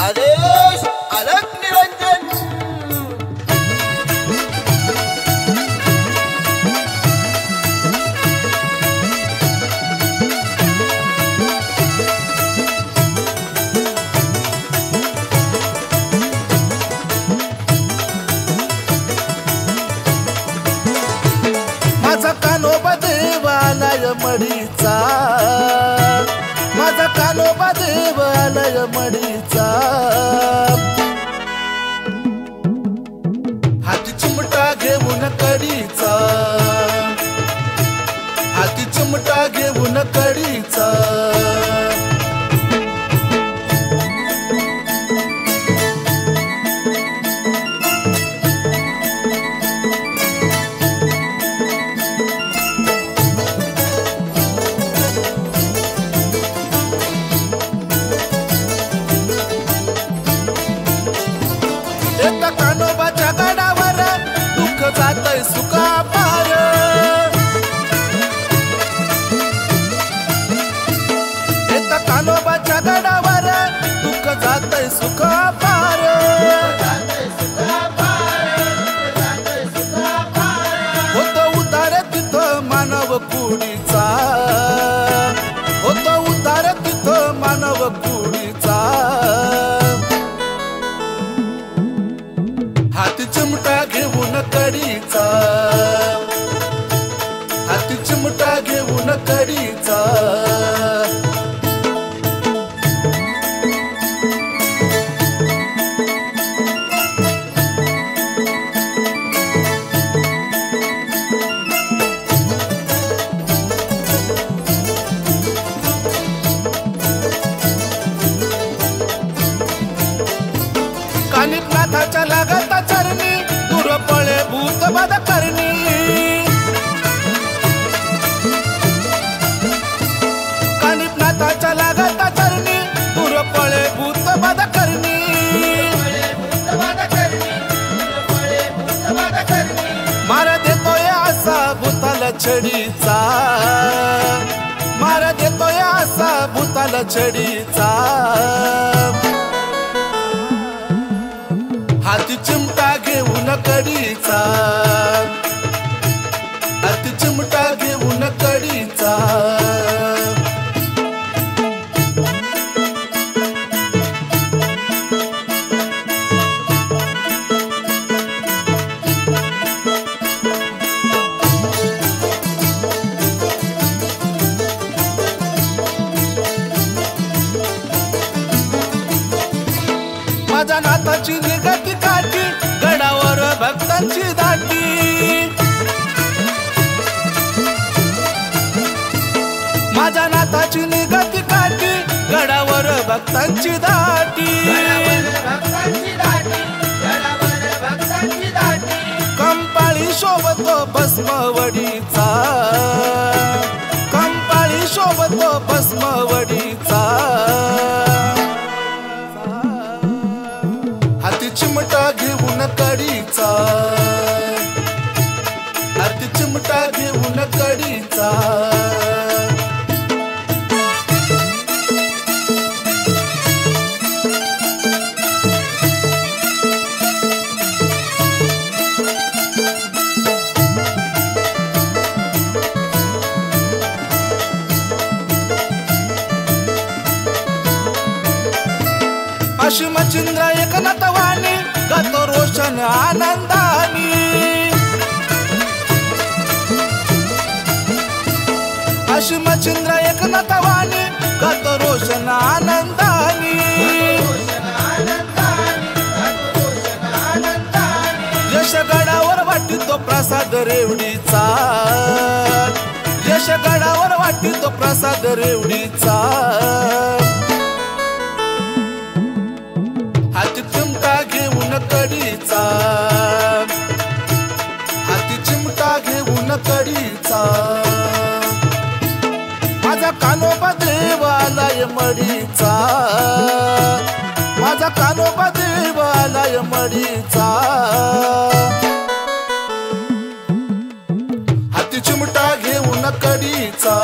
आदेश अलग निरंजन। माझा कानोबा देवालय मडीचा, माझा कानोबा देवालय मडीचा, हाती चिमटा घेऊन कडीचा, हाती चिमटा घेऊन कडीचा, एका कानोबाच्या गडावर दुःख जातय सुका पार, एका कानोबाच्या गडावर दुःख जातय सुका पार, होतो उतार तिथं मानव कुडीचा, होतो उतार तिथं मानव कुडीचा, हाती चिमटा घेऊन कडीचा, हाती चिमटा घेऊन कडीचा, कानिपनाथाच्या लागता चरणी दूर पळे भूत बद करणी, कानिपनाथाच्या लागता चरणी दूर पळे भूत बद करणी, मार देतोय असा भूताला छडीचा, मार देतोय असा भूताला छडीचा, हाती चिमटा घेऊन कडीचा, हाती चिमटा घेऊन कडीचा, माझ्या नाथाची निगती काठी गडावर भक्तांची दाटी, माझ्या नाथाची निगती काठी गडावर भक्तांची दाटी, कंपाळी शोभतो भस्मवडीचा, कंपाळी शोभतो भस्मवडीचा, हाती चिमटा घेऊन कडीचा, हाती चिमटा घेऊन कडीचा, अशी मचिंद्र एकनाथवाणी गातो रोशन आनंदानी, अशी मचिंद्र एकनाथवाणी गातो रोशन आनंदानी, यश गडावर वाटितो प्रसाद रेवडीचा, यश गडावर वाटितो प्रसाद रेवडीचा, हाती चिमटा घेऊन कडीचा, हाती चिमटा घेऊन कडीचा, माझा कानोबा देवालय मडीचा, माझा कानोबा देवालय मडीचा, हाती चिमटा घेऊन कडीचा,